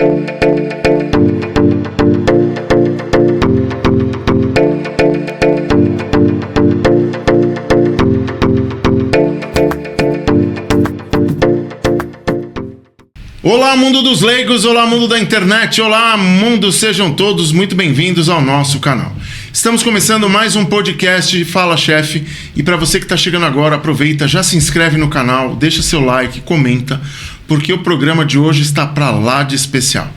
Olá, mundo dos leigos, olá, mundo da internet, olá, mundo, sejam todos muito bem-vindos ao nosso canal. Estamos começando mais um podcast Fala Chefe, e para você que está chegando agora, aproveita, já se inscreve no canal, deixa seu like, comenta, porque o programa de hoje está para lá de especial.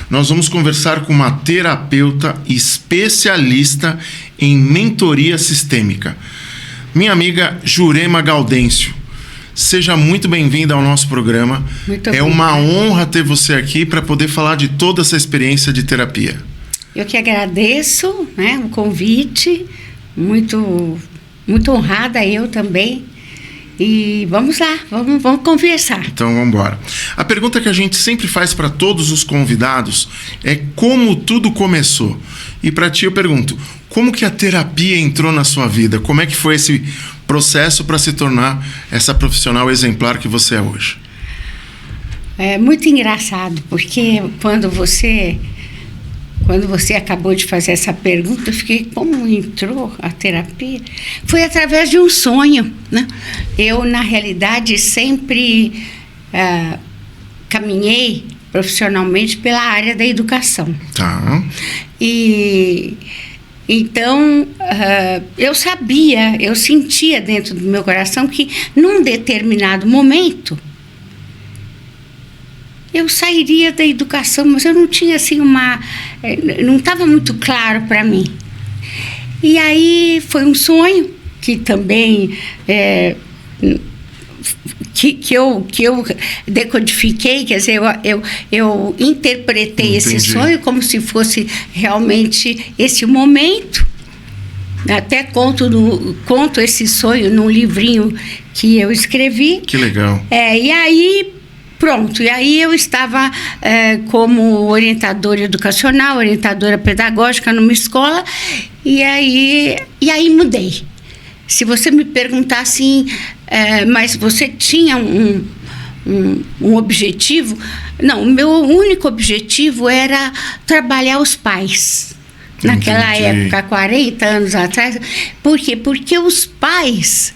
Nós vamos conversar com uma terapeuta especialista em mentoria sistêmica, minha amiga Jurema Gaudêncio. Seja muito bem-vinda ao nosso programa. Muito É uma honra ter você aqui para poder falar de toda essa experiência de terapia. Eu que agradeço, o convite, muito honrada eu também. E vamos lá, vamos conversar. Então vamos embora. A pergunta que a gente sempre faz para todos os convidados é como tudo começou. E para ti eu pergunto, como que a terapia entrou na sua vida? Como é que foi esse processo para se tornar essa profissional exemplar que você é hoje? É muito engraçado, porque quando você acabou de fazer essa pergunta, eu fiquei, como entrou a terapia? Foi através de um sonho, né? Eu, na realidade, sempre caminhei profissionalmente pela área da educação. Tá. E então, eu sentia dentro do meu coração que num determinado momento eu sairia da educação, mas eu não tinha assim não estava muito claro para mim. E aí foi um sonho que também que eu decodifiquei, quer dizer, eu interpretei esse sonho como se fosse realmente esse momento. Até conto esse sonho num livrinho que eu escrevi. Que legal. E aí, pronto. E aí eu estava como orientadora educacional, orientadora pedagógica numa escola, e aí mudei. Se você me perguntar assim, mas você tinha um objetivo? Não, o meu único objetivo era trabalhar os pais. Naquela época, 40 anos atrás. Por quê? Porque os pais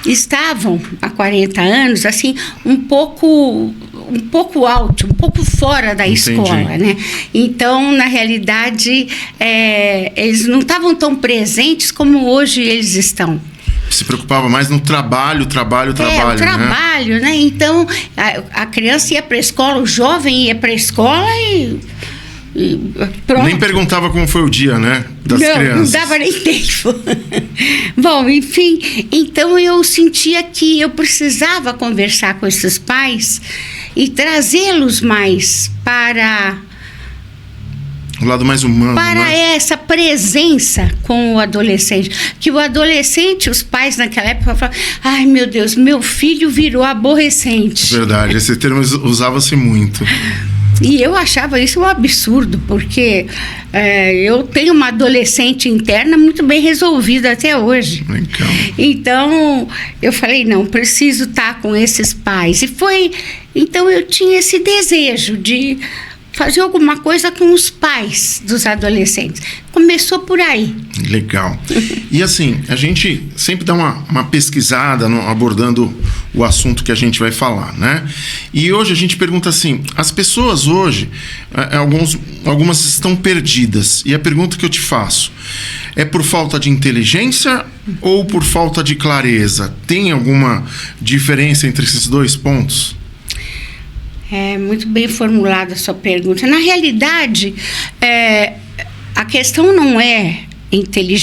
estavam, há 40 anos, assim, um pouco alto, um pouco fora da escola, né? Então, na realidade, eles não estavam tão presentes como hoje eles estão. Se preocupava mais no trabalho, o trabalho, né? Então, a criança ia para a escola, o jovem ia para a escola e pronto. Nem perguntava como foi o dia, né? Das crianças. Não dava nem tempo. Bom, enfim, então eu sentia que eu precisava conversar com esses pais e trazê-los mais para o lado mais humano, para essa presença com o adolescente. Que o adolescente, os pais naquela época falavam: ai meu Deus, meu filho virou aborrecente. Verdade, esse termo usava-se muito. E eu achava isso um absurdo, porque eu tenho uma adolescente interna muito bem resolvida até hoje. Então, eu falei, não, preciso estar com esses pais. Então, eu tinha esse desejo de fazer alguma coisa com os pais dos adolescentes. Começou por aí. Legal. E assim, a gente sempre dá uma pesquisada abordando o assunto que a gente vai falar, né? E hoje a gente pergunta assim, as pessoas hoje, algumas estão perdidas. E a pergunta que eu te faço, é por falta de inteligência ou por falta de clareza? Tem alguma diferença entre esses dois pontos? É muito bem formulada a sua pergunta. Na realidade, a questão não é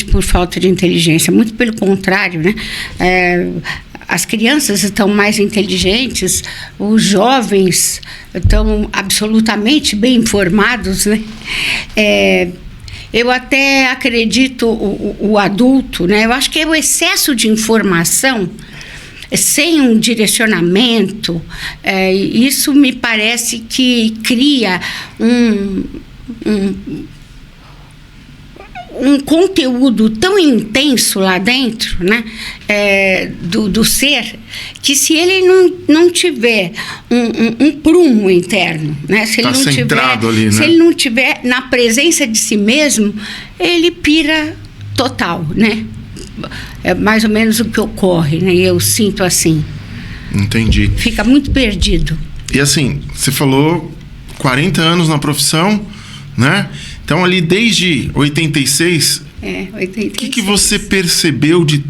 por falta de inteligência, muito pelo contrário, né? As crianças estão mais inteligentes, os jovens estão absolutamente bem informados, né? Eu até acredito o adulto, né? Eu acho que é o excesso de informação sem um direcionamento, isso me parece um conteúdo tão intenso lá dentro, né, do ser, que se ele não tiver um prumo interno, né, se ele não centrado tiver, ali, né? Se ele não tiver na presença de si mesmo, ele pira total, né? É mais ou menos o que ocorre, né? Eu sinto assim. Entendi. Fica muito perdido. E assim, você falou 40 anos na profissão, né? Então ali desde 86, 86. O que você percebeu de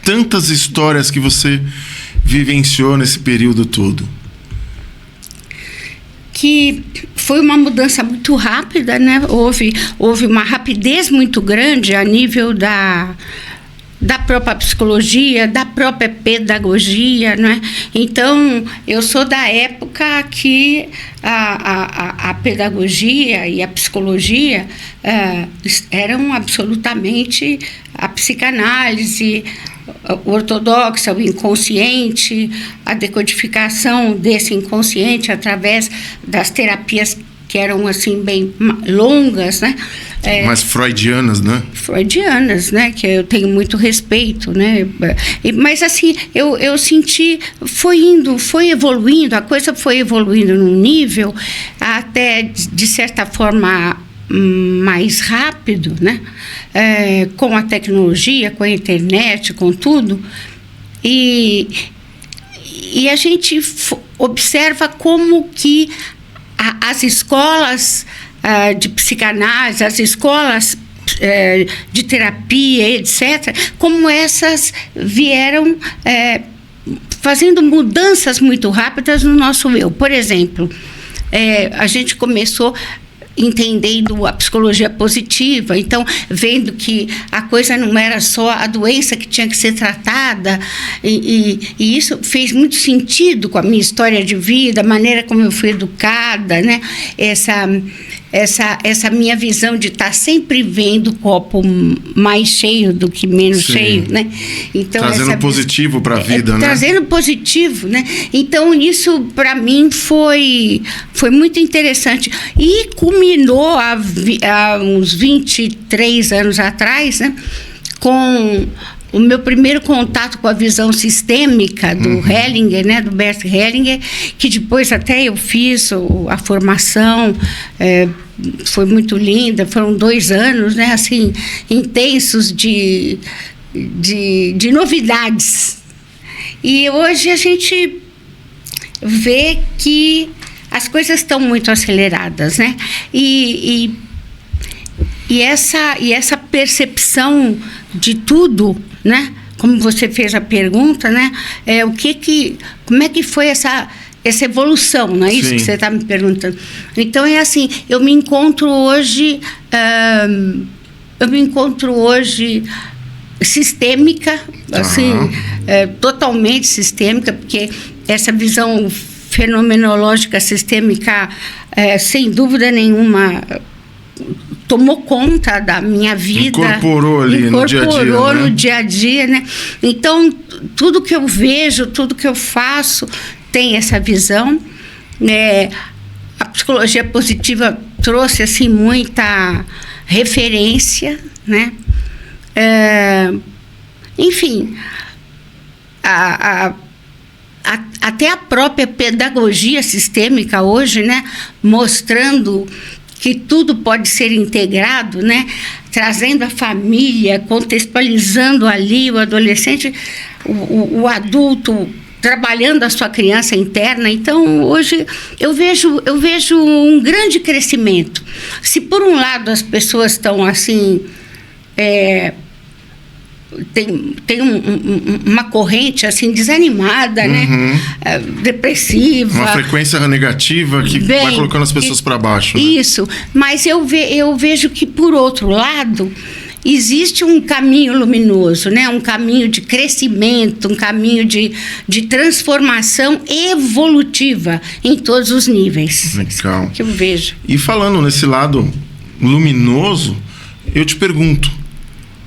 tantas histórias que você vivenciou nesse período todo? Que foi uma mudança muito rápida, né? Houve uma rapidez muito grande a nível da própria psicologia, da própria pedagogia, né? Então, eu sou da época que a pedagogia e a psicologia eram absolutamente a psicanálise ortodoxa, o inconsciente, a decodificação desse inconsciente através das terapias que eram assim bem longas, né? Mais freudianas, né? Freudianas, né? Que eu tenho muito respeito, né? Mas assim, eu senti, foi evoluindo, a coisa foi evoluindo num nível até, de certa forma, mais rápido, né? Com a tecnologia, com a internet, com tudo. E a gente observa como que as escolas de psicanálise, as escolas de terapia, etc., como essas vieram fazendo mudanças muito rápidas no nosso eu. Por exemplo, a gente começou entendendo a psicologia positiva, então vendo que a coisa não era só a doença que tinha que ser tratada, e isso fez muito sentido com a minha história de vida, a maneira como eu fui educada, né? Essa minha visão de estar sempre vendo o copo mais cheio do que menos cheio, né? Então, trazendo positivo para a vida, né? Trazendo positivo, né? Então, isso para mim foi muito interessante. E culminou há uns 23 anos atrás, né? Com o meu primeiro contato com a visão sistêmica do Hellinger, né, do Bert Hellinger, que depois até eu fiz a formação, foi muito linda, foram 2 anos, né, assim, intensos de novidades. E hoje a gente vê que as coisas estão muito aceleradas, né, e essa percepção de tudo, né? Como você fez a pergunta, né? Como é que foi essa evolução, não é isso que você está me perguntando? Então, é assim, eu me encontro hoje sistêmica, assim, totalmente sistêmica, porque essa visão fenomenológica sistêmica, sem dúvida nenhuma, tomou conta da minha vida. Incorporou ali no dia a dia, Incorporou no dia a dia, né? Então, tudo que eu vejo, tudo que eu faço tem essa visão. A psicologia positiva trouxe, assim, muita referência, né? Enfim, até a própria pedagogia sistêmica hoje, né? Mostrando que tudo pode ser integrado, né? Trazendo a família, contextualizando ali o adolescente, o adulto, trabalhando a sua criança interna. Então, hoje, eu vejo um grande crescimento. Se, por um lado, as pessoas estão, assim, tem uma corrente assim desanimada, né? Depressiva, uma frequência negativa que vai colocando as pessoas para baixo, né? Isso, mas eu vejo que, por outro lado, existe um caminho luminoso, né? Um caminho de crescimento, um caminho de transformação evolutiva em todos os níveis. Legal. Que eu vejo. E falando nesse lado luminoso, eu te pergunto,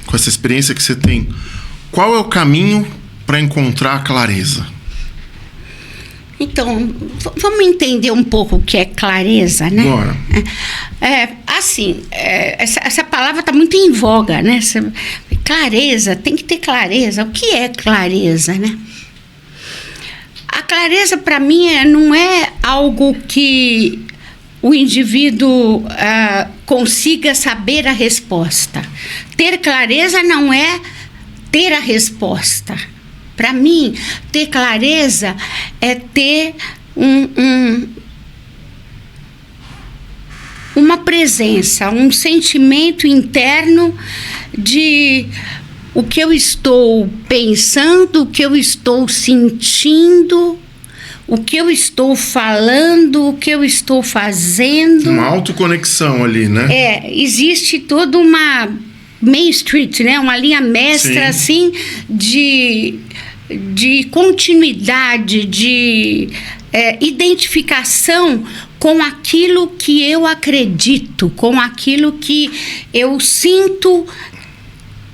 com essa experiência que você tem, qual é o caminho para encontrar a clareza? Então, vamos entender um pouco o que é clareza, né? Bora. Essa palavra está muito em voga, né? Clareza, tem que ter clareza. O que é clareza, né? A clareza, para mim, não é algo que o indivíduo consiga saber a resposta. Ter clareza não é ter a resposta. Para mim, ter clareza é ter uma presença, um sentimento interno de o que eu estou pensando, o que eu estou sentindo, o que eu estou falando, o que eu estou fazendo. Uma autoconexão ali, né? Existe toda uma Main Street, né? Uma linha mestra, assim, de continuidade, de identificação com aquilo que eu acredito, com aquilo que eu sinto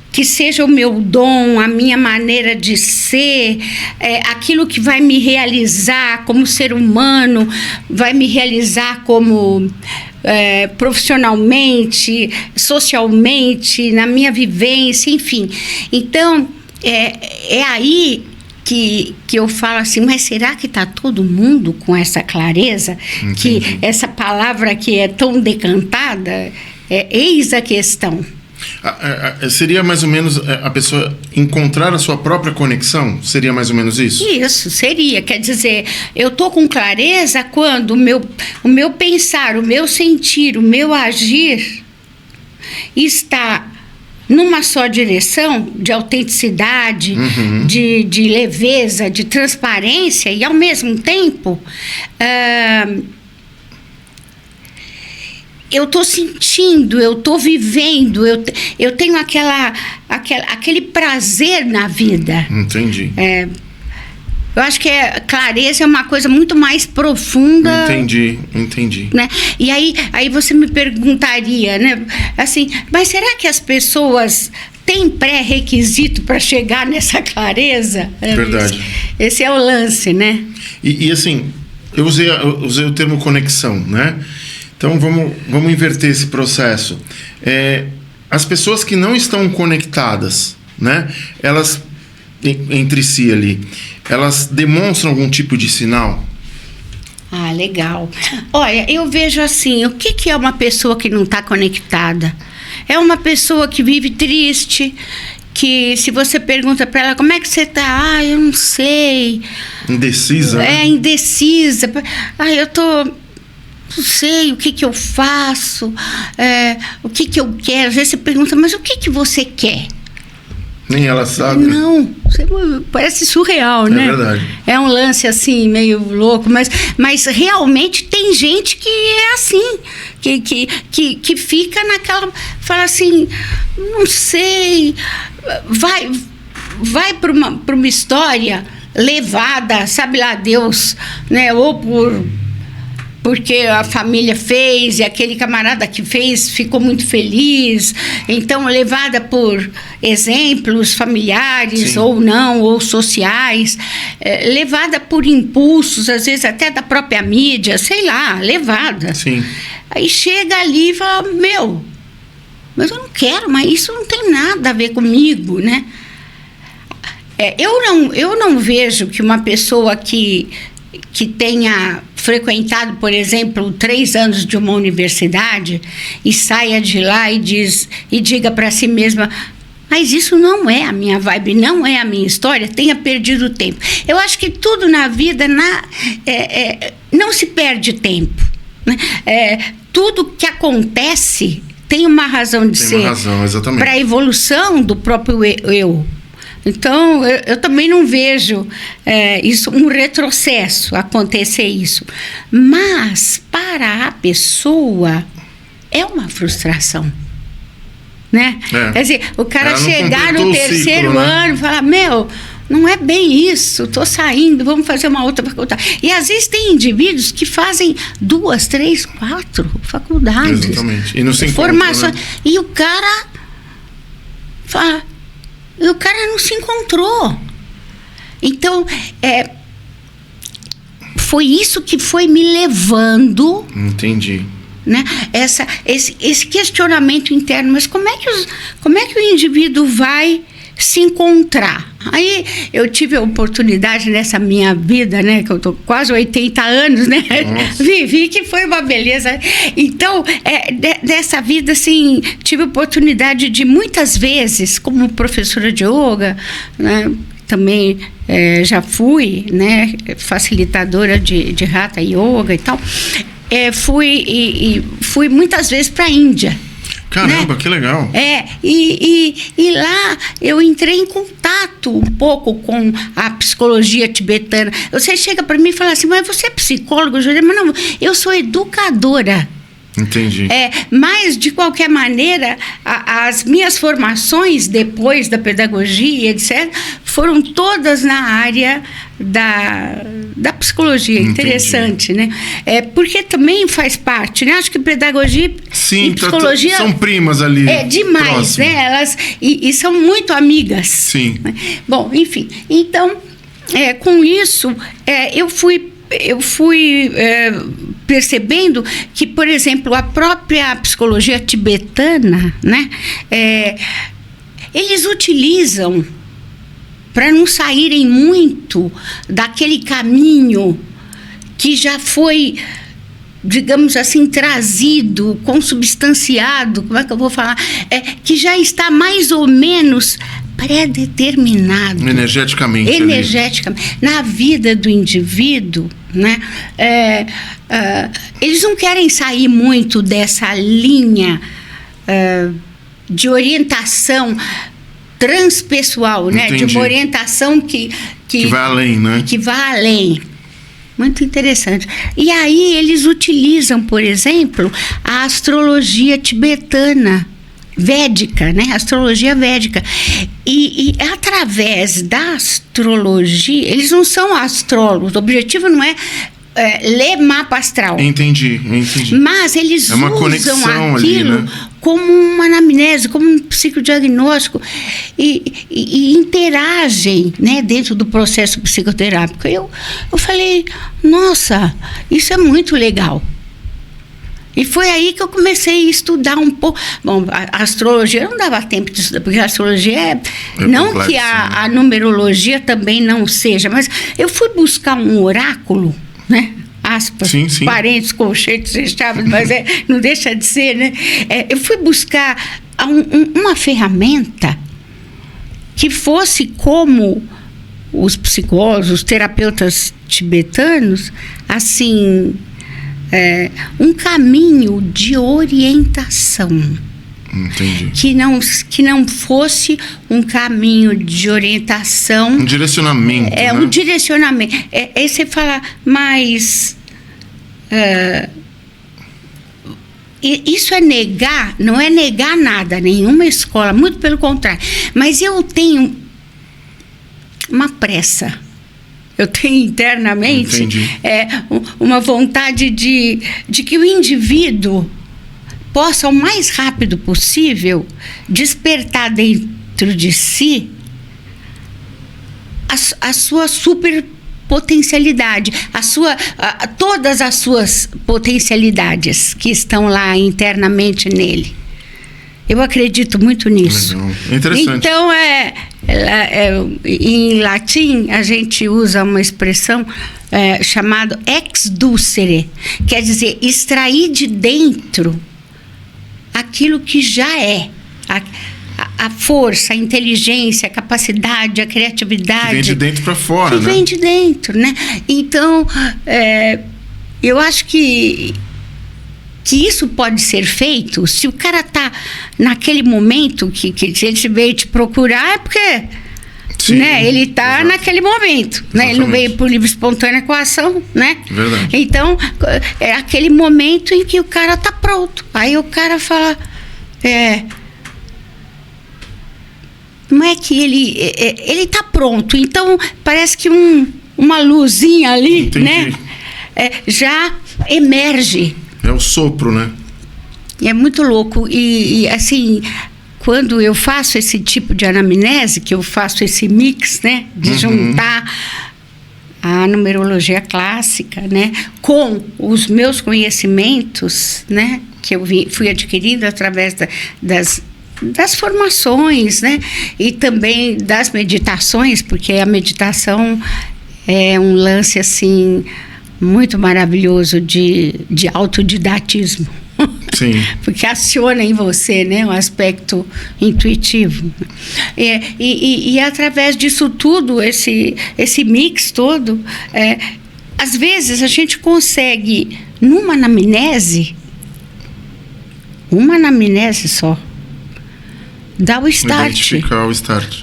que seja o meu dom, a minha maneira de ser, aquilo que vai me realizar como ser humano, vai me realizar como profissionalmente, socialmente, na minha vivência, enfim. Então, é aí que eu falo assim, mas será que está todo mundo com essa clareza? Entendi. Que essa palavra que é tão decantada, eis a questão. Seria mais ou menos a pessoa encontrar a sua própria conexão? Seria mais ou menos isso? Isso, seria. Quer dizer, eu estou com clareza quando o meu pensar, o meu sentir, o meu agir está numa só direção de autenticidade, de leveza, de transparência, e ao mesmo tempo eu estou sentindo, eu estou vivendo, eu tenho aquele prazer na vida. Entendi. Eu acho que clareza é uma coisa muito mais profunda. Entendi. Né? E aí você me perguntaria, né? Assim, mas será que as pessoas têm pré-requisito para chegar nessa clareza? Verdade. Esse é o lance, né? E assim, eu usei o termo conexão, né? Então vamos inverter esse processo. As pessoas que não estão conectadas, né? Elas entre si ali, elas demonstram algum tipo de sinal? Ah, legal. Olha, eu vejo assim, o que é uma pessoa que não está conectada? É uma pessoa que vive triste, que se você pergunta para ela, como é que você está? Ah, eu não sei. Indecisa, né? Indecisa. Ah, eu tô... não sei o que eu faço, o que eu quero. Às vezes você pergunta, mas o que você quer? Nem ela sabe. Não, parece surreal, né? É verdade. É um lance assim, meio louco, mas realmente tem gente que é assim, que fica naquela... Fala assim, não sei, vai para uma história levada, sabe lá Deus, né? Ou porque a família fez e aquele camarada que fez ficou muito feliz. Então, levada por exemplos familiares, sim, ou não, ou sociais, levada por impulsos, às vezes até da própria mídia, sei lá, levada. Sim. Aí chega ali e fala, mas eu não quero, mas isso não tem nada a ver comigo, né? Eu não vejo que uma pessoa que tenha frequentado, por exemplo, 3 anos de uma universidade e saia de lá e diga para si mesma, mas isso não é a minha vibe, não é a minha história, tenha perdido tempo. Eu acho que tudo na vida não se perde tempo, né? Tudo que acontece tem uma razão de ser. Tem uma razão, exatamente. Para a evolução do próprio eu. Então, eu também não vejo isso, um retrocesso, acontecer isso. Mas, para a pessoa, é uma frustração. Né? Quer dizer, o cara chegar no terceiro ano e falar, não é bem isso, estou saindo, vamos fazer uma outra faculdade. E, às vezes, tem indivíduos que fazem 2, 3, 4 faculdades. Exatamente. E não se formação, né? E o cara fala... E o cara não se encontrou. Então, foi isso que foi me levando... Entendi. Né? Esse questionamento interno, mas como é que o indivíduo vai se encontrar? Aí eu tive a oportunidade nessa minha vida, né, que eu tô quase 80 anos, né, vivi, que foi uma beleza. Então, dessa vida, assim, tive a oportunidade de muitas vezes, como professora de yoga, né, também já fui, né, facilitadora de Hatha Yoga e tal. Fui muitas vezes para a Índia. Caramba, né? Que legal. E lá eu entrei em contato um pouco com a psicologia tibetana. Você chega para mim e fala assim, mas você é psicóloga, Julia? Mas não, eu sou educadora. Entendi. Mas, de qualquer maneira, as minhas formações, depois da pedagogia, etc., foram todas na área da psicologia. Entendi. Interessante, né? Porque também faz parte, né? Acho que pedagogia e psicologia... São primas ali. Demais, próximo. Né? Elas e são muito amigas. Sim. Bom, enfim. Então, com isso, eu fui percebendo que, por exemplo, a própria psicologia tibetana, né, eles utilizam, para não saírem muito daquele caminho que já foi, digamos assim, trazido, consubstanciado, como é que eu vou falar? Que já está mais ou menos pré-determinado. Energeticamente. Na vida do indivíduo, né? Eles não querem sair muito dessa linha de orientação transpessoal, né? De uma orientação que vai além, né? Que vai além. Muito interessante. E aí eles utilizam, por exemplo, a astrologia tibetana, védica, né? Astrologia védica. E através da astrologia, eles não são astrólogos, o objetivo não é ler mapa astral. Entendi. Mas eles uma usam conexão aquilo ali, né? Como uma anamnese, como um psicodiagnóstico e interagem, né, dentro do processo psicoterápico. Eu falei, nossa, isso é muito legal. E foi aí que eu comecei a estudar um pouco. Bom, a astrologia não dava tempo de estudar, porque a astrologia não complexo, que a numerologia também não seja, mas eu fui buscar um oráculo, né? Aspas, sim. parentes, colchetes, fechados, mas não deixa de ser, né? Eu fui buscar uma ferramenta que fosse como os psicólogos, os terapeutas tibetanos, assim... um caminho de orientação. Entendi. Que não fosse um caminho de orientação. Um direcionamento. Né? Um direcionamento. Aí você fala, mas. Isso é negar? Não é negar nada, nenhuma escola, muito pelo contrário. Mas eu tenho uma pressa. Eu tenho internamente uma vontade de que o indivíduo possa, o mais rápido possível, despertar dentro de si a sua superpotencialidade, todas as suas potencialidades que estão lá internamente nele. Eu acredito muito nisso. Legal. Interessante. Então, em latim, a gente usa uma expressão chamada exducere, quer dizer, extrair de dentro aquilo que já é. A força, a inteligência, a capacidade, a criatividade. Que vem de dentro para fora, né? Que vem de dentro, né? Então, eu acho que isso pode ser feito se o cara está naquele momento que ele veio te procurar, é porque sim, né, ele está naquele momento, né? Ele não veio por livre espontânea coação, né? Verdade. Então, é aquele momento em que o cara está pronto. Aí o cara fala, como é que ele está pronto? Então, parece que uma luzinha ali, entendi, né? Já emerge. É o sopro, né? É muito louco. E assim, quando eu faço esse tipo de anamnese, que eu faço esse mix, né? De juntar a numerologia clássica, né, com os meus conhecimentos, né, que eu fui adquirindo através das formações, né, e também das meditações, porque a meditação é um lance assim muito maravilhoso de autodidatismo. Sim. Porque aciona em você, né, um aspecto intuitivo. E através disso tudo, esse mix todo, às vezes a gente consegue, numa anamnese só, dar o start. Identificar o start.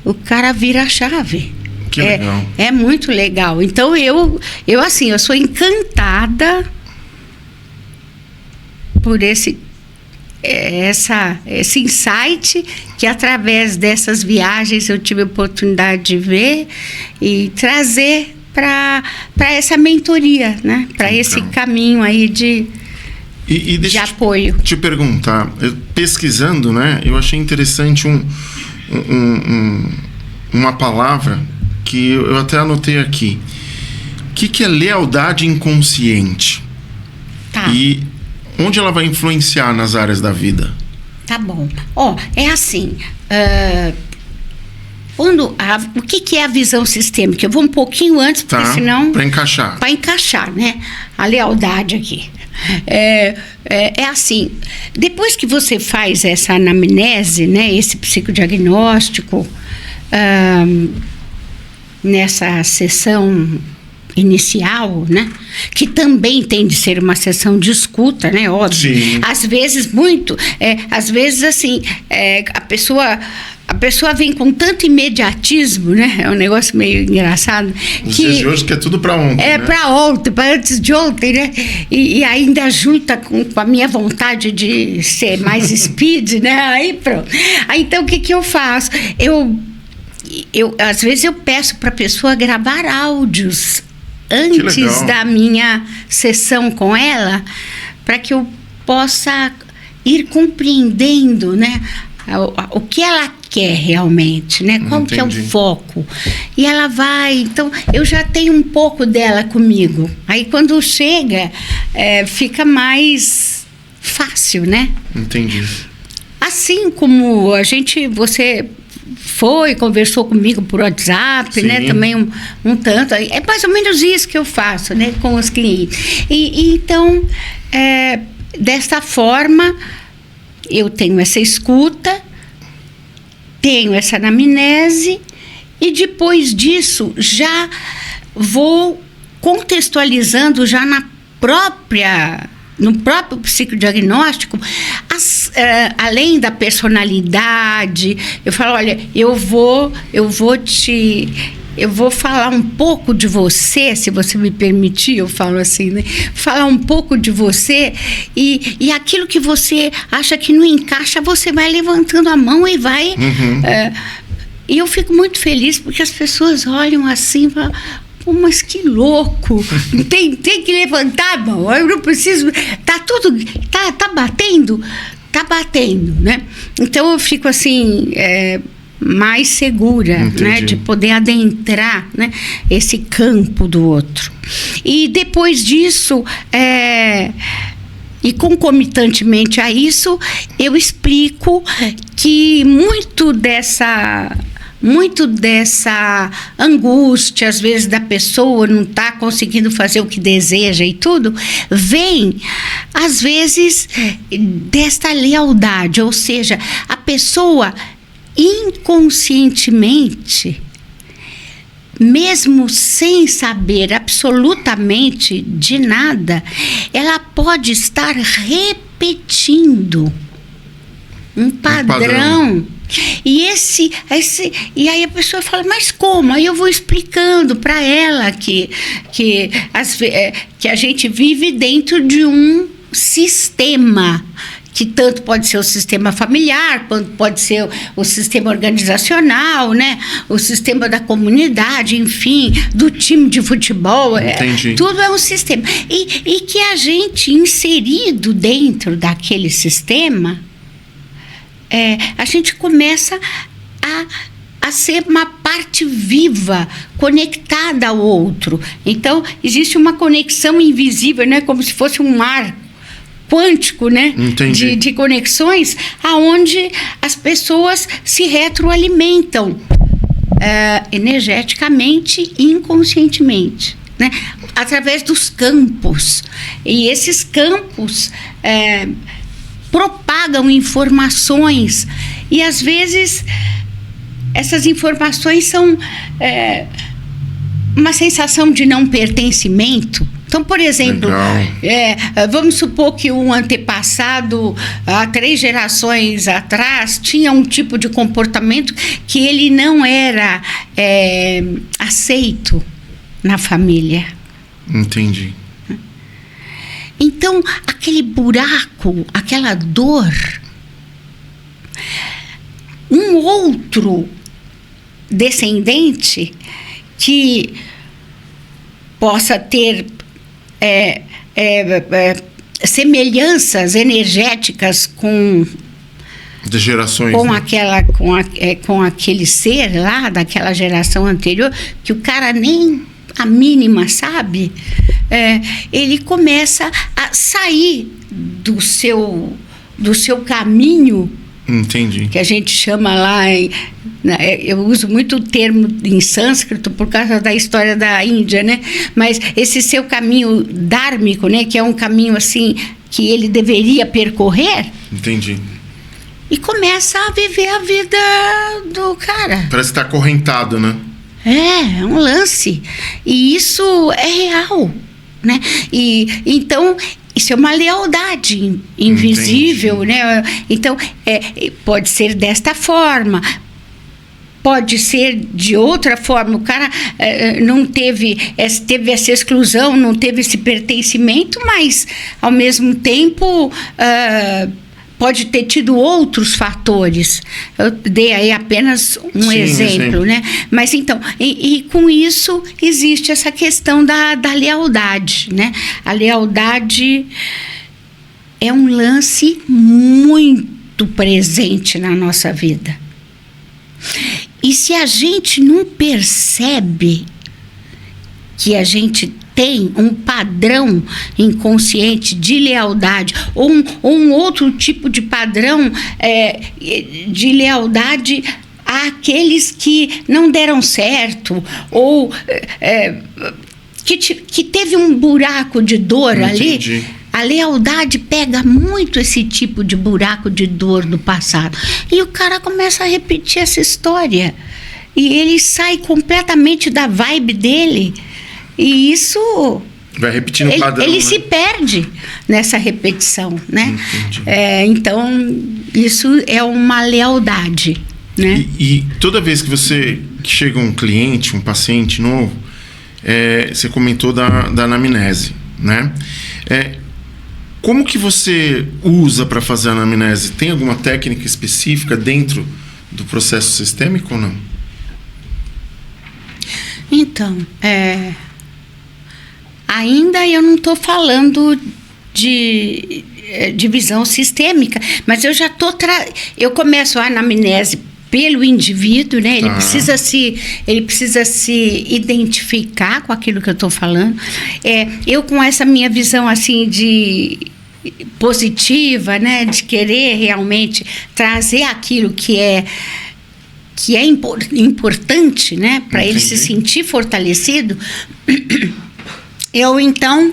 O cara vira a chave. Que legal. É muito legal. Então, eu sou encantada por esse insight que, através dessas viagens, eu tive a oportunidade de ver e trazer para essa mentoria, né? Para esse caminho aí de apoio. Te perguntar, pesquisando, né? Eu achei interessante uma palavra que eu até anotei aqui. O que é lealdade inconsciente? Tá. E onde ela vai influenciar nas áreas da vida? Tá bom. É assim, o que é a visão sistêmica? Eu vou um pouquinho antes, porque senão... Para encaixar. Para encaixar, né? A lealdade aqui. É assim, depois que você faz essa anamnese, né? Esse psicodiagnóstico, nessa sessão inicial, né? Que também tem de ser uma sessão de escuta, né? Óbvio. Sim. Às vezes assim, a pessoa vem com tanto imediatismo, né? É um negócio meio engraçado. Os dias de hoje que é tudo para ontem, né? Para ontem, para antes de ontem, né? E ainda junta com a minha vontade de ser mais speed, né? Aí pronto. Aí, então, o que eu faço? Às vezes eu peço para a pessoa gravar áudios antes da minha sessão com ela, para que eu possa ir compreendendo, né, o que ela quer realmente, né? Qual que é o foco. E ela vai... Então, eu já tenho um pouco dela comigo. Aí, quando chega, fica mais fácil, né? Entendi. Assim como você... conversou comigo por WhatsApp, Sim. né? Também um tanto. É mais ou menos isso que eu faço, né? Com os clientes. Então, desta forma, eu tenho essa escuta, tenho essa anamnese, e depois disso, já vou contextualizando já no próprio psicodiagnóstico, além da personalidade, eu falo, olha, eu vou falar um pouco de você, se você me permitir, eu falo assim, né? Falar um pouco de você, e aquilo que você acha que não encaixa, você vai levantando a mão e vai... E eu fico muito feliz, porque as pessoas olham assim e falam, mas que louco, tem que levantar a mão, eu não preciso, tá batendo, né? Então eu fico assim, mais segura, né, de poder adentrar, né, esse campo do outro. E depois disso, e concomitantemente a isso, eu explico que muito dessa angústia, às vezes, da pessoa não estar conseguindo fazer o que deseja e tudo, vem, às vezes, desta lealdade. Ou seja, a pessoa inconscientemente, mesmo sem saber absolutamente de nada, ela pode estar repetindo um padrão. E aí a pessoa fala, mas como? Aí eu vou explicando para ela que a gente vive dentro de um sistema, que tanto pode ser o sistema familiar, quanto pode ser o sistema organizacional, né? O sistema da comunidade, enfim, do time de futebol. Entendi. Tudo é um sistema. E que a gente, inserido dentro daquele sistema, a gente começa a ser uma parte viva, conectada ao outro. Então, existe uma conexão invisível, né? Como se fosse um mar quântico, né? De conexões, aonde as pessoas se retroalimentam energeticamente e inconscientemente, né? Através dos campos. E esses campos propagam informações, e às vezes essas informações são uma sensação de não pertencimento. Então, por exemplo, vamos supor que um antepassado, há 3 gerações atrás, tinha um tipo de comportamento que ele não era aceito na família. Entendi. Então, aquele buraco, aquela dor, um outro descendente que possa ter semelhanças energéticas com de gerações, com, né? com aquele ser lá daquela geração anterior, que o cara nem a mínima sabe, ele começa a sair do seu caminho. Entendi. Que a gente chama lá, eu uso muito o termo em sânscrito por causa da história da Índia, né? Mas esse seu caminho dármico, né? Que é um caminho assim que ele deveria percorrer. Entendi. E começa a viver a vida do cara. Parece que está acorrentado, né? É um lance. E isso é real, né? E então isso é uma lealdade invisível, né? Então, pode ser desta forma, pode ser de outra forma. O cara não teve essa exclusão, não teve esse pertencimento, mas, ao mesmo tempo, pode ter tido outros fatores. Eu dei aí apenas um exemplo, né? Mas então, e com isso existe essa questão da lealdade, né? A lealdade é um lance muito presente na nossa vida. E se a gente não percebe que a gente tem um padrão inconsciente de lealdade, ou um outro tipo de padrão de lealdade àqueles que não deram certo, ou que teve um buraco de dor ali. A lealdade pega muito esse tipo de buraco de dor do passado. E o cara começa a repetir essa história. E ele sai completamente da vibe dele. E isso... vai repetindo o padrão, ele né? se perde nessa repetição, né? Então, isso é uma lealdade, né? E toda vez que chega um cliente, um paciente novo, você comentou da anamnese, né? Como que você usa para fazer a anamnese? Tem alguma técnica específica dentro do processo sistêmico ou não? Então, ainda eu não estou falando de visão sistêmica, mas eu já estou... Eu começo a anamnese pelo indivíduo, né? Ele precisa se identificar com aquilo que eu estou falando. Eu, com essa minha visão assim positiva, né? De querer realmente trazer aquilo que é importante, né? Para ele se sentir fortalecido. Eu, então,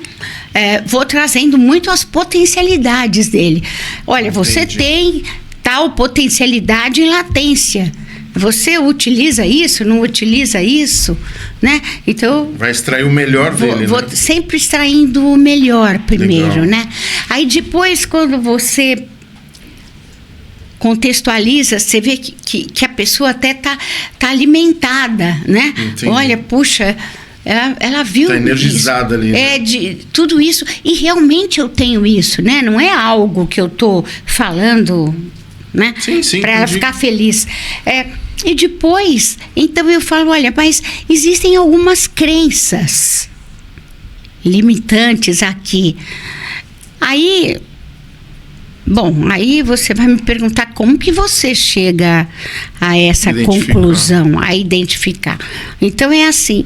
vou trazendo muito as potencialidades dele. Olha, você tem tal potencialidade em latência. Você utiliza isso, não utiliza isso, né? Então... vai extrair o melhor dele, vou né? sempre extraindo o melhor primeiro, né? Aí depois, quando você contextualiza, você vê que a pessoa até tá alimentada, né? Entendi. Olha, puxa... Ela viu tá energizada isso, ali, né? de tudo isso, e realmente eu tenho isso, né? Não é algo que eu tô falando, né? Sim, para ela ficar feliz. E depois, então eu falo, olha, mas existem algumas crenças limitantes aqui. Aí Bom, aí você vai me perguntar como que você chega a essa conclusão, a identificar. Então, é assim,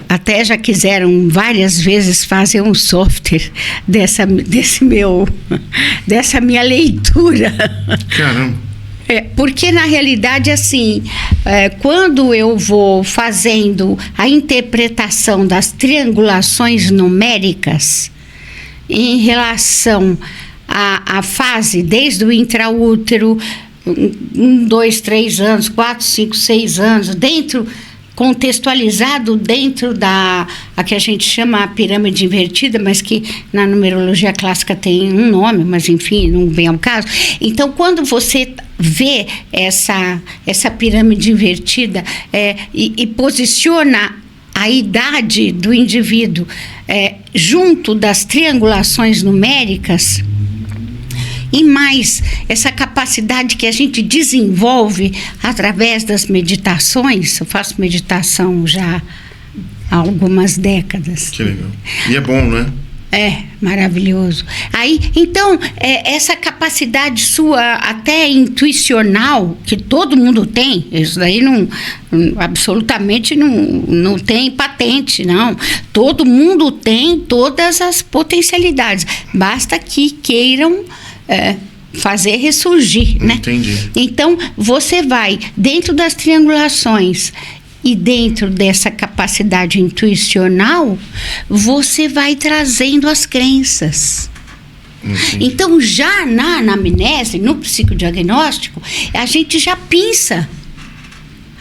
até já quiseram várias vezes fazer um software dessa minha leitura. Caramba! Porque, na realidade, assim, quando eu vou fazendo a interpretação das triangulações numéricas em relação à fase, desde o intraútero, 1, 2, 3 anos, 4, 5, 6 anos, contextualizado dentro a que a gente chama a pirâmide invertida, mas que na numerologia clássica tem um nome, mas enfim, não vem ao caso. Então, quando você vê essa pirâmide invertida e posiciona a idade do indivíduo junto das triangulações numéricas, e mais essa capacidade que a gente desenvolve através das meditações. Eu faço meditação já há algumas décadas. Que legal. E é bom, né? Maravilhoso. Aí, então, essa capacidade sua até intuicional, que todo mundo tem, isso daí absolutamente não tem patente, não. Todo mundo tem todas as potencialidades. Basta que queiram fazer ressurgir, né? Entendi. Então, você vai, dentro das triangulações e dentro dessa capacidade intuicional, você vai trazendo as crenças. Entendi. Então, já na anamnese, no psicodiagnóstico, a gente já pinça.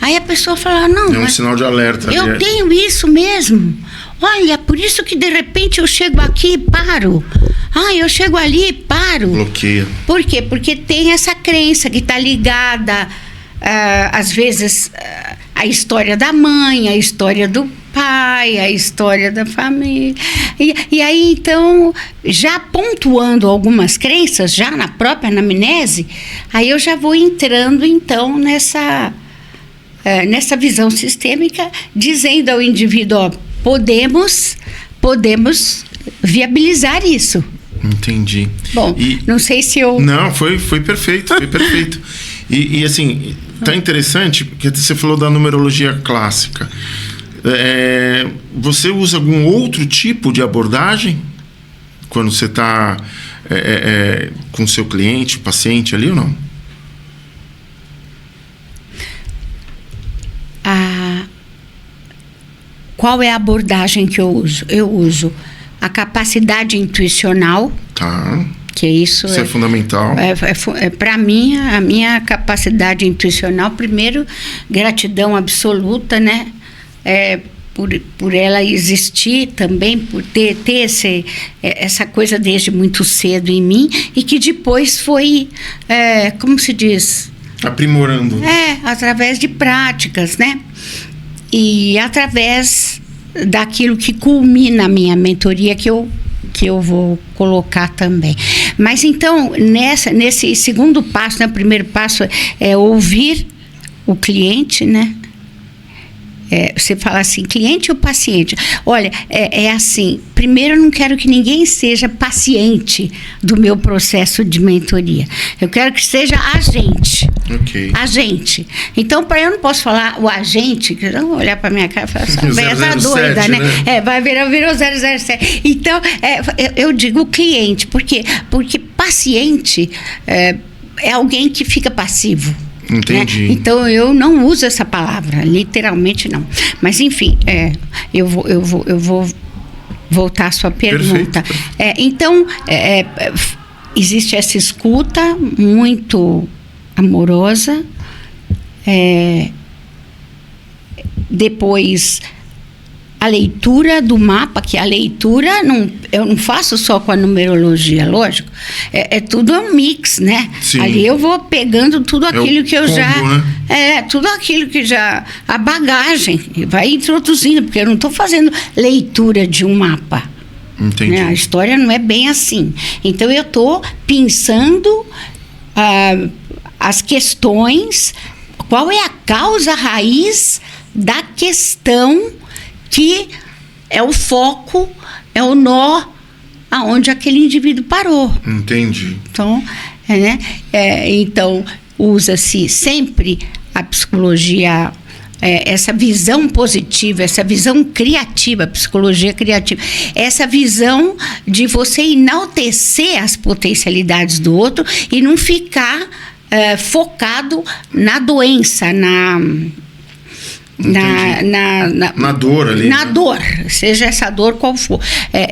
Aí a pessoa fala, não... É um sinal de alerta. Eu tenho isso mesmo. Olha, por isso que de repente eu chego aqui e paro. Eu chego ali e paro. Bloqueia. Por quê? Porque tem essa crença que está ligada, às vezes, à história da mãe, à história do pai, à história da família. E aí, então, já pontuando algumas crenças, já na própria anamnese, aí eu já vou entrando, então, nessa visão sistêmica, dizendo ao indivíduo, podemos viabilizar isso. Entendi. Bom, não sei se eu... Não, foi perfeito, foi perfeito. E assim, tá interessante, porque você falou da numerologia clássica. Você usa algum outro tipo de abordagem quando você está com o seu cliente, o paciente ali ou não? Qual é a abordagem que eu uso? Eu uso a capacidade intuicional. Tá. Que isso é fundamental. Para mim, a minha capacidade intuicional, primeiro, gratidão absoluta, né? Por ela existir também, por ter essa coisa desde muito cedo em mim, e que depois foi, como se diz? Aprimorando. Através de práticas, né? E através daquilo que culmina a minha mentoria, que eu vou colocar também. Mas então, nesse segundo passo, né, o primeiro passo é ouvir o cliente, né? Você fala assim, cliente ou paciente? Olha, assim, primeiro eu não quero que ninguém seja paciente do meu processo de mentoria. Eu quero que seja agente. Ok. Agente. Então, para eu não posso falar o agente, que não olhar para minha cara e falar, essa velha tá doida, né? Virou 007. Então, eu digo cliente, porque paciente é alguém que fica passivo. Entendi. Né? Então, eu não uso essa palavra, literalmente não. Mas, enfim, eu vou voltar à sua pergunta. Então, existe essa escuta muito amorosa. Depois, a leitura do mapa, que a leitura eu não faço só com a numerologia, lógico. Tudo um mix, né? Sim. Ali eu vou pegando tudo aquilo que eu combo, já... né? Tudo aquilo que já... A bagagem, vai introduzindo, porque eu não estou fazendo leitura de um mapa. Entendi. Né? A história não é bem assim. Então, eu estou pensando as questões, qual é a causa raiz da questão que é o foco, é o nó aonde aquele indivíduo parou. Entendi. Então, então usa-se sempre a psicologia, essa visão positiva, essa visão criativa, psicologia criativa, essa visão de você enaltecer as potencialidades do outro e não ficar focado na doença, na dor ali. Na dor, seja essa dor qual for.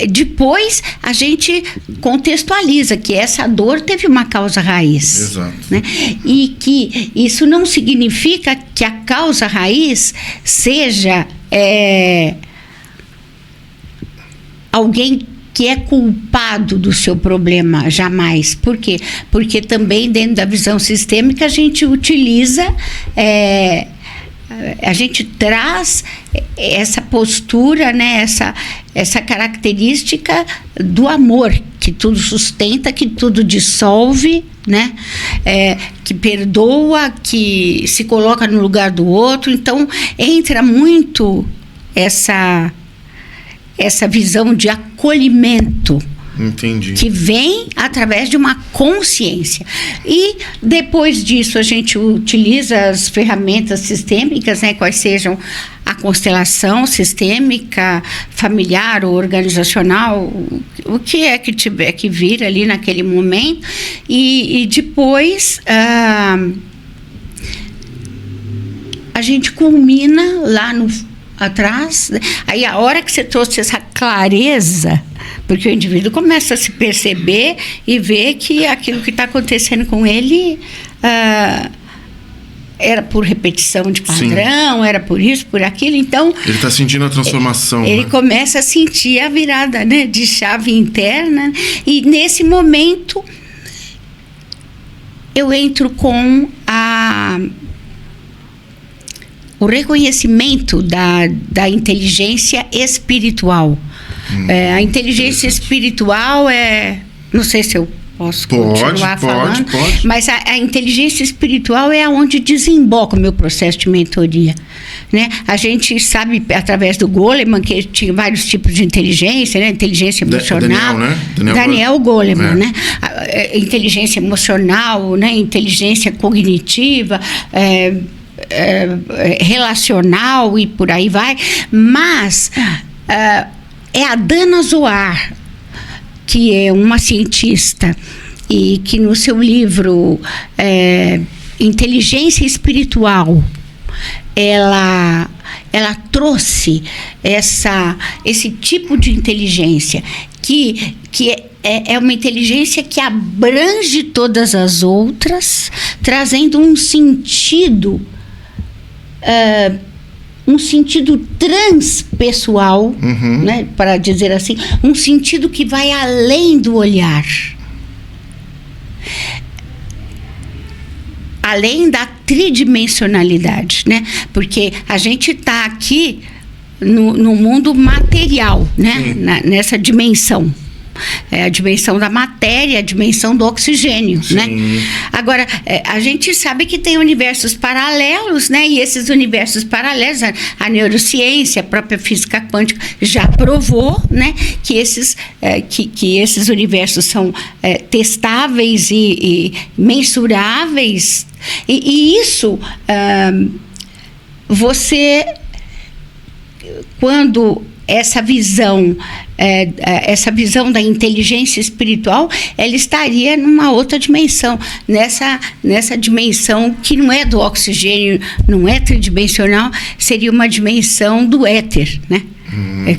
Depois a gente contextualiza que essa dor teve uma causa raiz. Exato. Né? E que isso não significa que a causa raiz seja alguém que é culpado do seu problema, jamais. Por quê? Porque também dentro da visão sistêmica a gente utiliza... a gente traz essa postura, né, essa característica do amor, que tudo sustenta, que tudo dissolve, né, que perdoa, que se coloca no lugar do outro. Então, entra muito essa visão de acolhimento. Entendi. Que vem através de uma consciência. E depois disso a gente utiliza as ferramentas sistêmicas, né, quais sejam a constelação sistêmica, familiar ou organizacional, o que é que tiver que vir ali naquele momento. E depois a gente culmina lá atrás. Aí a hora que você trouxe essa clareza, porque o indivíduo começa a se perceber e ver que aquilo que está acontecendo com ele era por repetição de padrão, era por isso, por aquilo. Então ele está sentindo a transformação. Ele começa a sentir a virada, né, de chave interna. E nesse momento eu entro com o reconhecimento da inteligência espiritual. A inteligência espiritual não sei se eu posso continuar falando, pode. Mas a inteligência espiritual é onde desemboca o meu processo de mentoria. Né? A gente sabe, através do Goleman, que tinha vários tipos de inteligência, né? Inteligência emocional. Daniel, né? Daniel Goleman, né? Inteligência emocional, né? Inteligência cognitiva, relacional e por aí vai. Mas é a Dana Zohar, que é uma cientista e que no seu livro Inteligência Espiritual, ela trouxe esse tipo de inteligência que é uma inteligência que abrange todas as outras, trazendo um sentido transpessoal, né, para dizer assim, um sentido que vai além do olhar, além da tridimensionalidade, né? Porque a gente está aqui no mundo material, né? Nessa dimensão. A dimensão da matéria, a dimensão do oxigênio, né? Agora, a gente sabe que tem universos paralelos, né? E esses universos paralelos, a neurociência, a própria física quântica já provou, né? Que esses universos são testáveis e mensuráveis. E isso, quando essa visão da inteligência espiritual, ela estaria numa outra dimensão, nessa dimensão que não é do oxigênio, não é tridimensional, seria uma dimensão do éter, né?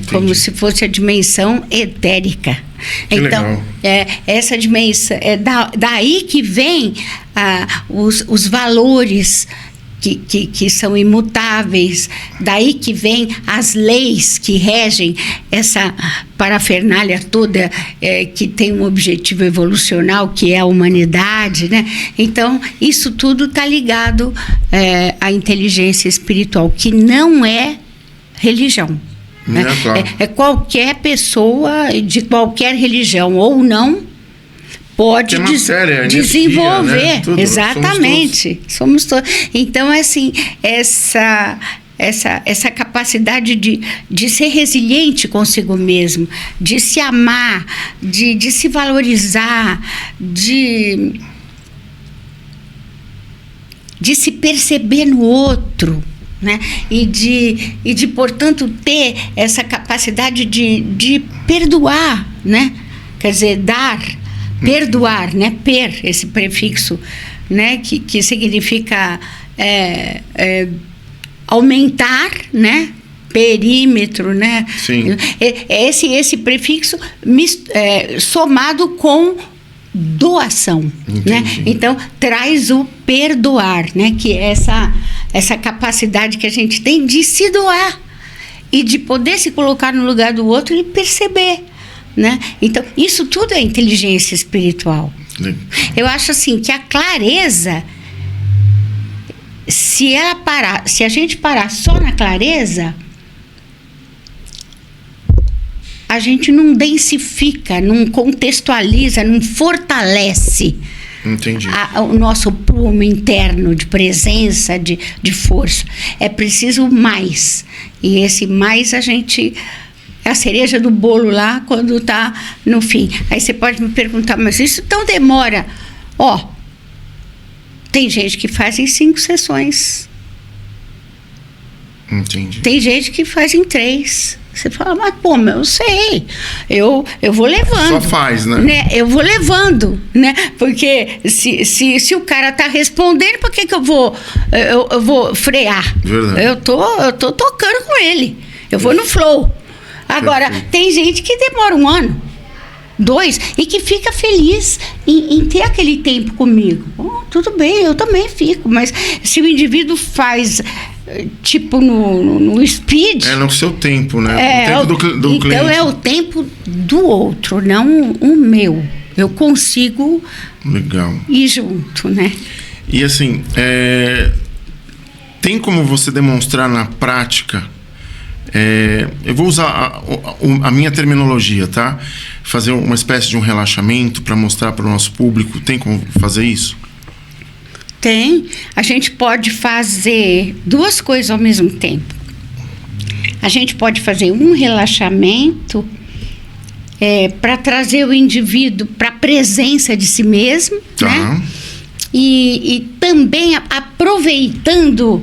Como se fosse a dimensão etérica. Então, essa dimensão, daí que vem os valores que são imutáveis, daí que vem as leis que regem essa parafernália toda, que tem um objetivo evolucional, que é a humanidade, né? Então, isso tudo está ligado à inteligência espiritual, que não é religião. Né? Claro. Qualquer pessoa de qualquer religião ou não pode desenvolver, né? Exatamente. Somos todos. Então, assim, essa capacidade de ser resiliente consigo mesmo, de se amar, de se valorizar, de se perceber no outro, né? E de, portanto, ter essa capacidade de perdoar, né? Quer dizer, perdoar, né? Esse prefixo, né? Que significa aumentar, né? Perímetro, né? Sim. Esse prefixo somado com doação, né? Então traz o perdoar, né? Que é essa capacidade que a gente tem de se doar e de poder se colocar no lugar do outro e perceber, né? Então isso tudo é inteligência espiritual. Eu acho assim que a clareza, se a gente parar só na clareza, a gente não densifica, não contextualiza, não fortalece o nosso prumo interno de presença, de força. É preciso mais. E esse mais é a cereja do bolo lá quando está no fim. Aí você pode me perguntar, mas isso então demora? Tem gente que faz em 5 sessões. Entendi. Tem gente que faz em 3. Você fala, mas eu sei, eu vou levando. Só faz, né? Eu vou levando, né? Porque se o cara tá respondendo, por que eu vou frear? Verdade. Eu tô tocando com ele. Eu vou no flow. Agora, tem gente que demora 1 ano, 2, e que fica feliz em ter aquele tempo comigo. Tudo bem, eu também fico, mas se o indivíduo faz tipo no speed... É no seu tempo, né? O tempo do cliente. Então é o tempo do outro, não o meu. Eu consigo ir junto, né? E assim, tem como você demonstrar na prática... eu vou usar a minha terminologia, tá? Fazer uma espécie de um relaxamento para mostrar para o nosso público. Tem como fazer isso? Tem. A gente pode fazer 2 coisas ao mesmo tempo. A gente pode fazer um relaxamento para trazer o indivíduo para a presença de si mesmo, né? E também aproveitando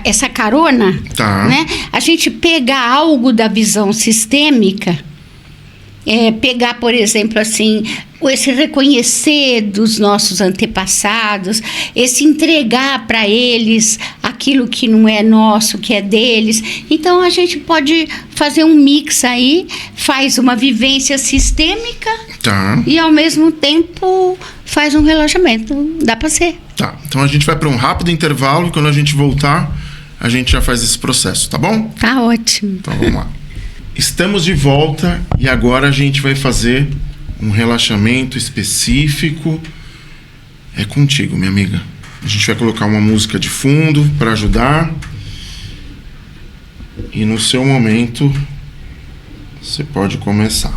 essa carona, né? A gente pegar algo da visão sistêmica, pegar, por exemplo, assim, esse reconhecer dos nossos antepassados, esse entregar para eles aquilo que não é nosso, que é deles. Então a gente pode fazer um mix aí, faz uma vivência sistêmica e ao mesmo tempo faz um relaxamento. Dá para ser. Tá, então a gente vai para um rápido intervalo e quando a gente voltar, a gente já faz esse processo, tá bom? Tá ótimo. Então vamos lá. Estamos de volta e agora a gente vai fazer um relaxamento específico. É contigo, minha amiga. A gente vai colocar uma música de fundo para ajudar. E no seu momento, você pode começar.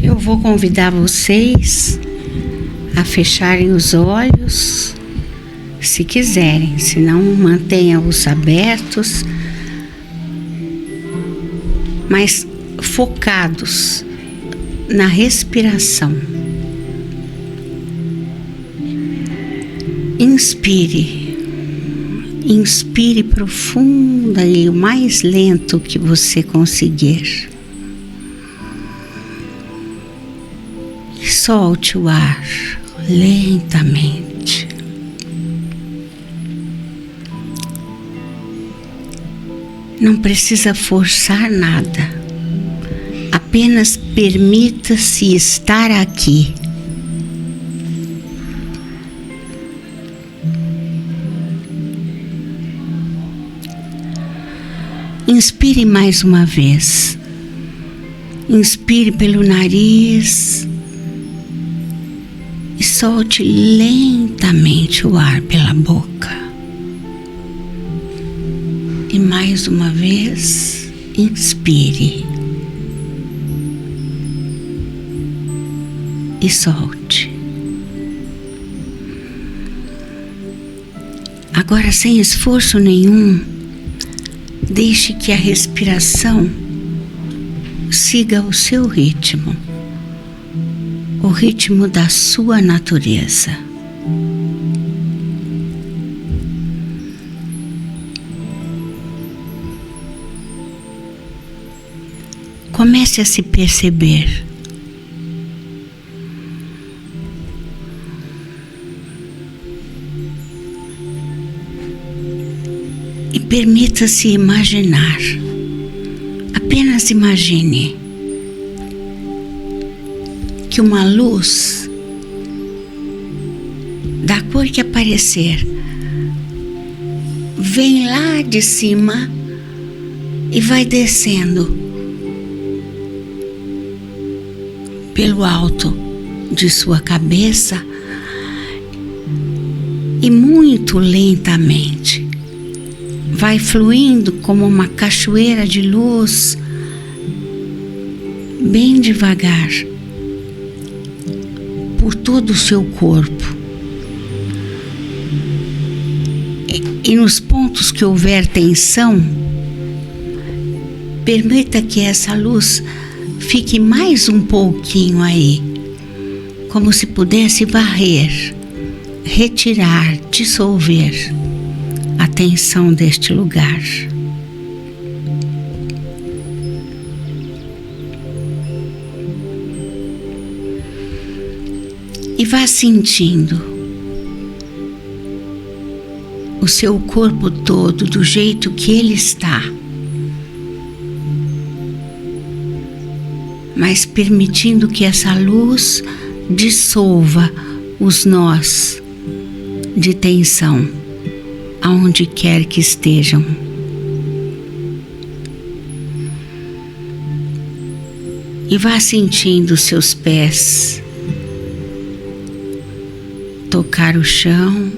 Eu vou convidar vocês a fecharem os olhos, se quiserem, se não, mantenham-os abertos, mas focados na respiração. Inspire profunda e o mais lento que você conseguir. Solte o ar lentamente. Não precisa forçar nada. Apenas permita-se estar aqui. Inspire mais uma vez. Inspire pelo nariz e solte lentamente o ar pela boca. E mais uma vez, inspire e solte. Agora, sem esforço nenhum, deixe que a respiração siga o seu ritmo, o ritmo da sua natureza. Comece a se perceber. E permita-se imaginar. Apenas imagine que uma luz da cor que aparecer vem lá de cima e vai descendo pelo alto de sua cabeça e muito lentamente vai fluindo como uma cachoeira de luz, bem devagar, por todo o seu corpo. E nos pontos que houver tensão, permita que essa luz fique mais um pouquinho aí, como se pudesse varrer, retirar, dissolver a tensão deste lugar. E vá sentindo o seu corpo todo do jeito que ele está, mas permitindo que essa luz dissolva os nós de tensão, aonde quer que estejam. E vá sentindo seus pés tocar o chão,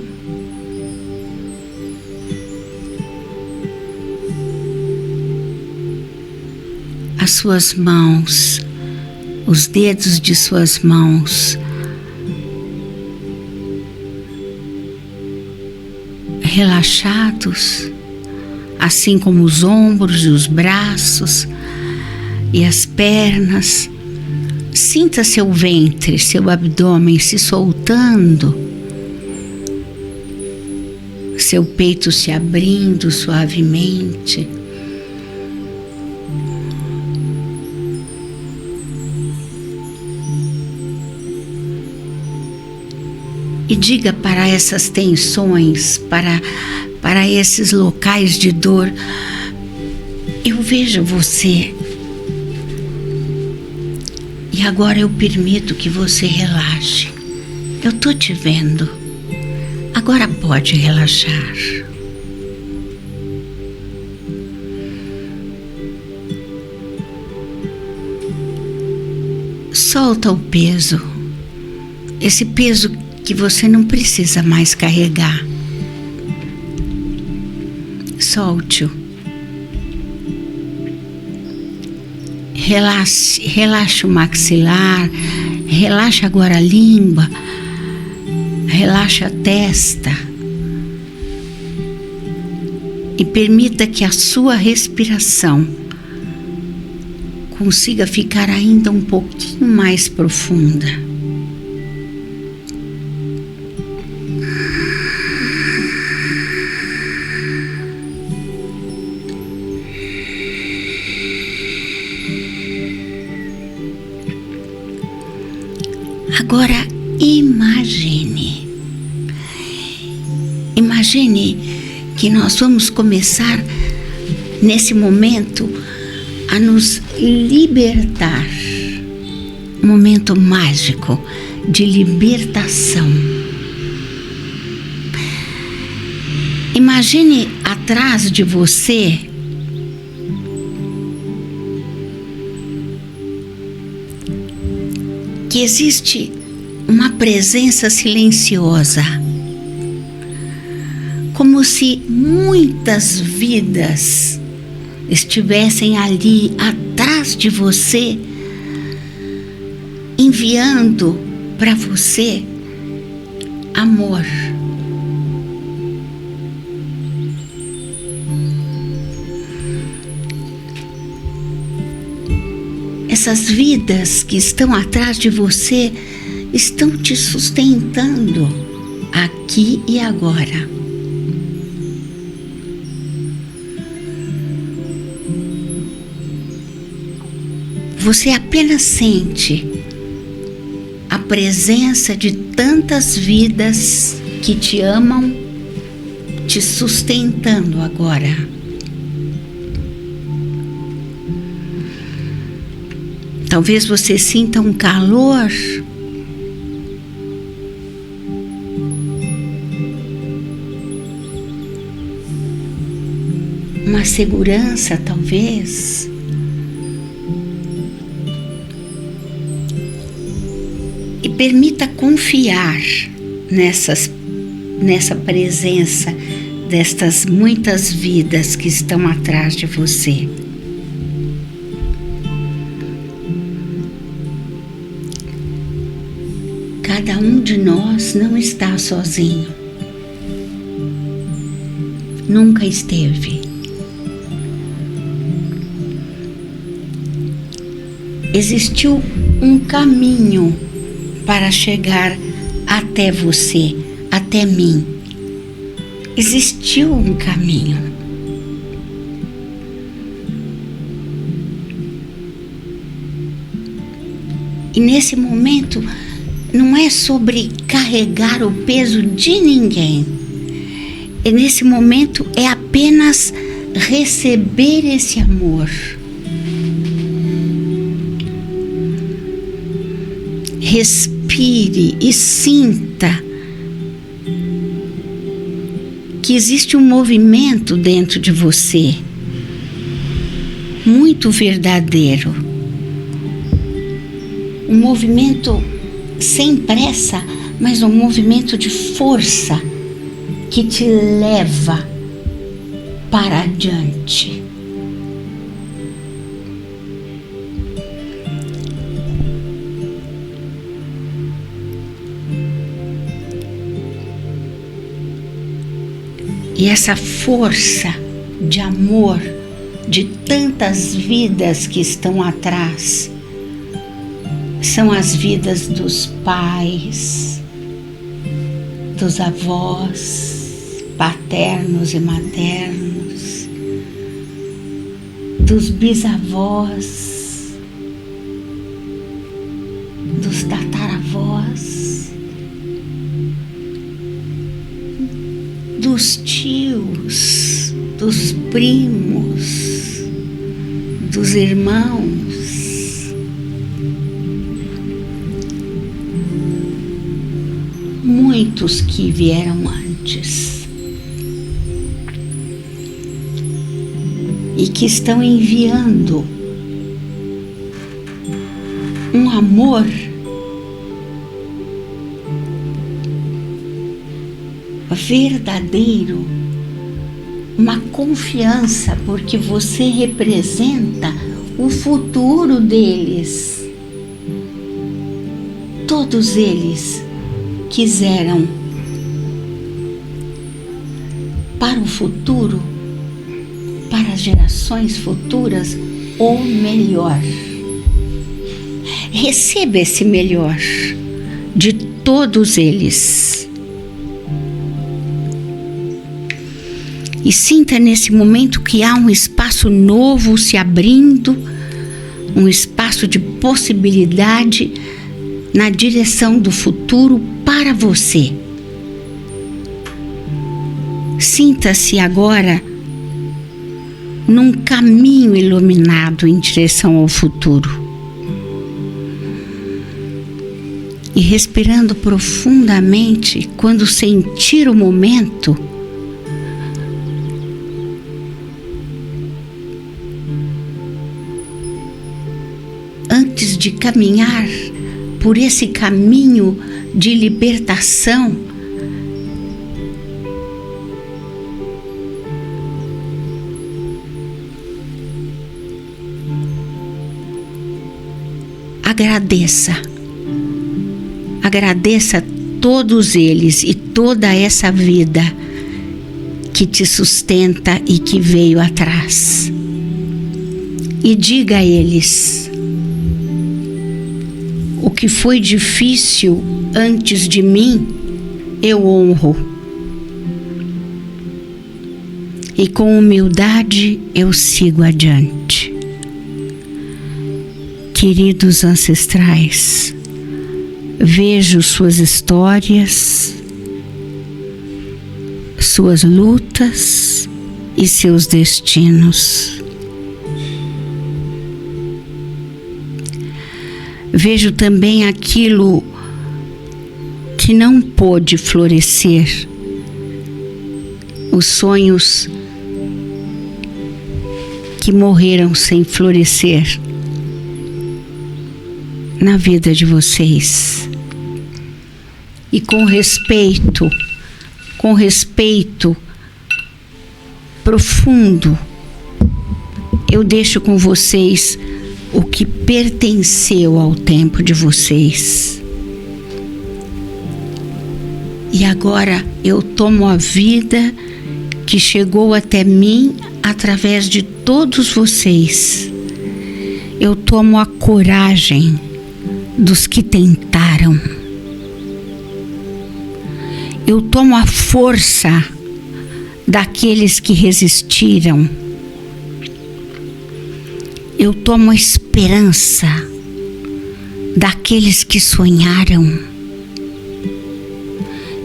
as suas mãos, os dedos de suas mãos relaxados, assim como os ombros e os braços e as pernas. Sinta seu ventre, seu abdômen se soltando, seu peito se abrindo suavemente. E diga para essas tensões, para esses locais de dor: eu vejo você. E agora eu permito que você relaxe. Eu estou te vendo. Agora pode relaxar. Solta o peso. Esse peso que você não precisa mais carregar. Solte-o. Relaxe o maxilar, relaxe agora a língua, relaxe a testa e permita que a sua respiração consiga ficar ainda um pouquinho mais profunda. Agora imagine que nós vamos começar nesse momento a nos libertar, um momento mágico de libertação. Imagine atrás de você que existe uma presença silenciosa, como se muitas vidas estivessem ali atrás de você, enviando para você amor, essas vidas que estão atrás de você estão te sustentando aqui e agora. Você apenas sente a presença de tantas vidas que te amam, te sustentando agora. Talvez você sinta um calor, uma segurança, talvez. E permita confiar nessa presença destas muitas vidas que estão atrás de você. Cada um de nós não está sozinho. Nunca esteve. Existiu um caminho para chegar até você, até mim. Existiu um caminho. E nesse momento, não é sobre carregar o peso de ninguém. E nesse momento é apenas receber esse amor. Respire e sinta que existe um movimento dentro de você, muito verdadeiro. Um movimento sem pressa, mas um movimento de força que te leva para adiante. E essa força de amor de tantas vidas que estão atrás são as vidas dos pais, dos avós, paternos e maternos, dos bisavós, dos tataravós, dos tios, dos primos, dos irmãos. Muitos que vieram antes e que estão enviando um amor verdadeiro, uma confiança, porque você representa o futuro deles. Todos eles quiseram para o futuro, para as gerações futuras, o melhor. Receba esse melhor de todos eles. E sinta nesse momento que há um espaço novo se abrindo, um espaço de possibilidade na direção do futuro para você. Sinta-se agora num caminho iluminado em direção ao futuro. E respirando profundamente, quando sentir o momento, antes de caminhar por esse caminho de libertação, agradeça todos eles e toda essa vida que te sustenta e que veio atrás. E diga a eles: O que foi difícil antes de mim, eu honro. E com humildade eu sigo adiante. Queridos ancestrais, vejo suas histórias, suas lutas e seus destinos. Vejo também aquilo que não pôde florescer, os sonhos que morreram sem florescer na vida de vocês. E com respeito profundo, eu deixo com vocês o que pertenceu ao tempo de vocês. E agora eu tomo a vida que chegou até mim através de todos vocês. Eu tomo a coragem dos que tentaram. Eu tomo a força daqueles que resistiram. Eu tomo a esperança daqueles que sonharam.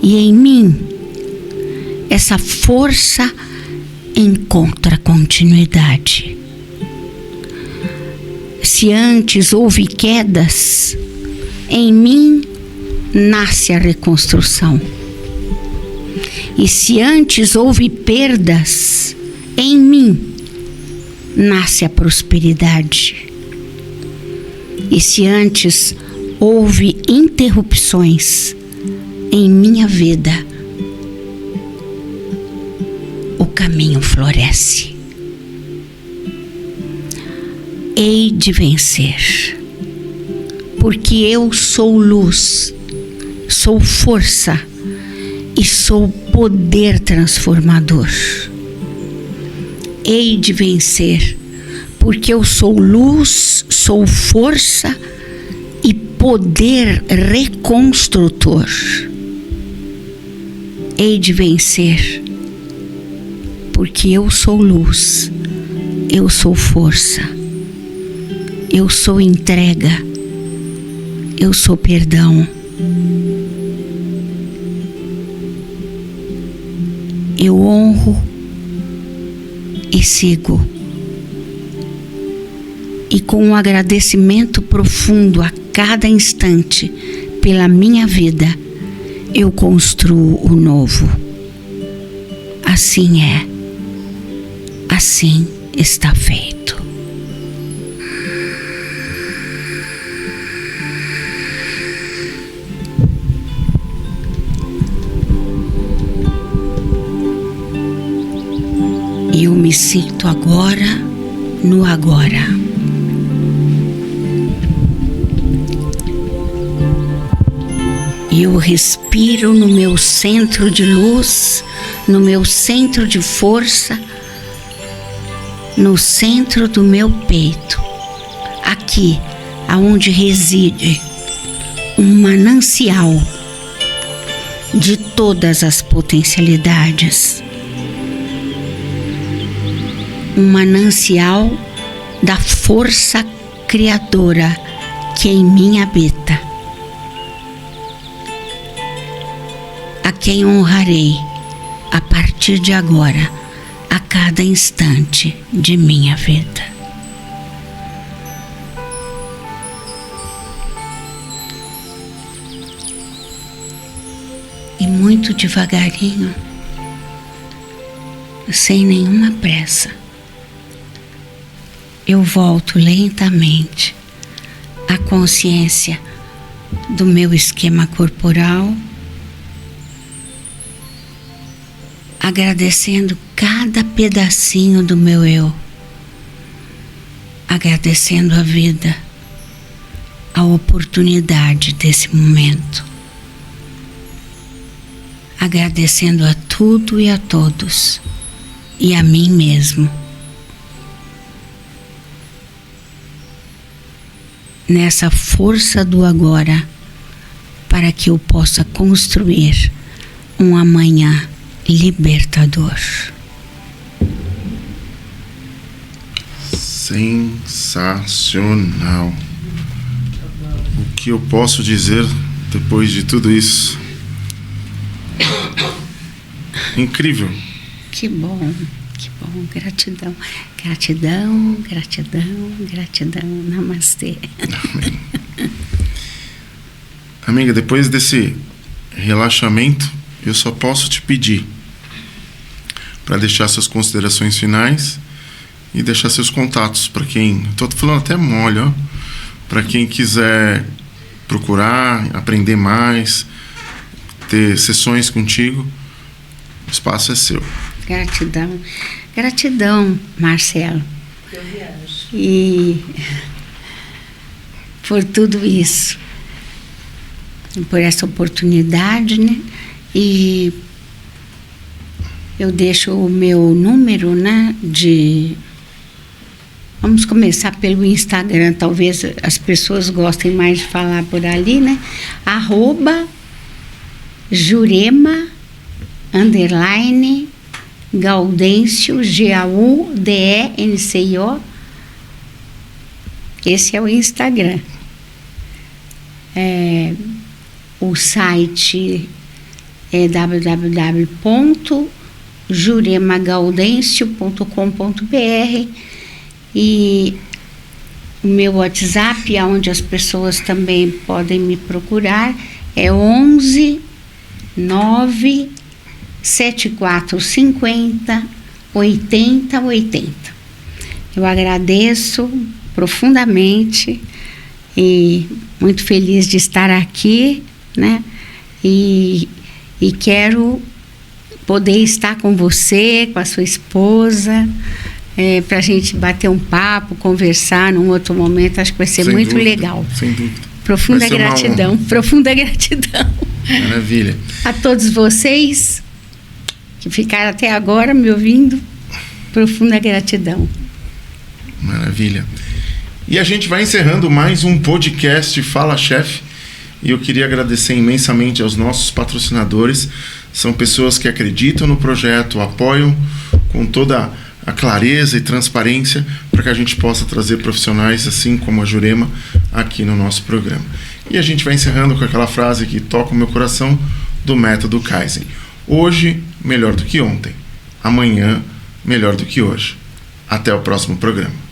E em mim, essa força encontra continuidade. Se antes houve quedas, em mim nasce a reconstrução. E se antes houve perdas, em mim nasce a prosperidade. E se antes houve interrupções em minha vida, o caminho floresce. Hei de vencer, porque eu sou luz, sou força e sou poder transformador. Hei de vencer, porque eu sou luz, sou força e poder reconstrutor. Hei de vencer, porque eu sou luz, eu sou força, eu sou entrega, eu sou perdão. Eu honro e sigo. E com um agradecimento profundo a cada instante pela minha vida, eu construo o novo. Assim é. Assim está feito. E eu me sinto agora no agora. E eu respiro no meu centro de luz, no meu centro de força, no centro do meu peito, aqui, aonde reside um manancial de todas as potencialidades. Um manancial da força criadora que em mim habita, a quem honrarei a partir de agora, a cada instante de minha vida. E muito devagarinho, sem nenhuma pressa, eu volto lentamente à consciência do meu esquema corporal, agradecendo cada pedacinho do meu eu, agradecendo a vida, a oportunidade desse momento, agradecendo a tudo e a todos e a mim mesmo. nessa força do agora, para que eu possa construir um amanhã libertador. Sensacional. O que eu posso dizer depois de tudo isso? Incrível. Que bom, que bom. Gratidão, gratidão, gratidão, gratidão. Namastê. Amém. Amiga, depois desse relaxamento, eu só posso te pedir para deixar suas considerações finais e deixar seus contatos para quem... Estou falando até mole, ó. Para quem quiser procurar, aprender mais, ter sessões contigo, o espaço é seu. Gratidão. Gratidão, Marcelo. Eu viajo. E por tudo isso. Por essa oportunidade, né? E eu deixo o meu número, né? Vamos começar pelo Instagram, talvez as pessoas gostem mais de falar por ali, né? @Jurema _Gaudêncio, GAUDENCIO. Esse é o Instagram. O site é www.juremagaudencio.com.br e o meu WhatsApp, onde as pessoas também podem me procurar, é 11 9 7450 8080. Eu agradeço profundamente e muito feliz de estar aqui, né? E quero poder estar com você, com a sua esposa, para a gente bater um papo, conversar num outro momento. Acho que vai ser muito legal. Sem dúvida. Profunda gratidão, profunda gratidão. Maravilha. A todos vocês que ficaram até agora me ouvindo, profunda gratidão. Maravilha. E a gente vai encerrando mais um podcast Fala Chefe. E eu queria agradecer imensamente aos nossos patrocinadores. São pessoas que acreditam no projeto, apoiam com toda a clareza e transparência para que a gente possa trazer profissionais assim como a Jurema aqui no nosso programa. E a gente vai encerrando com aquela frase que toca o meu coração do método Kaizen. Hoje, melhor do que ontem. Amanhã, melhor do que hoje. Até o próximo programa.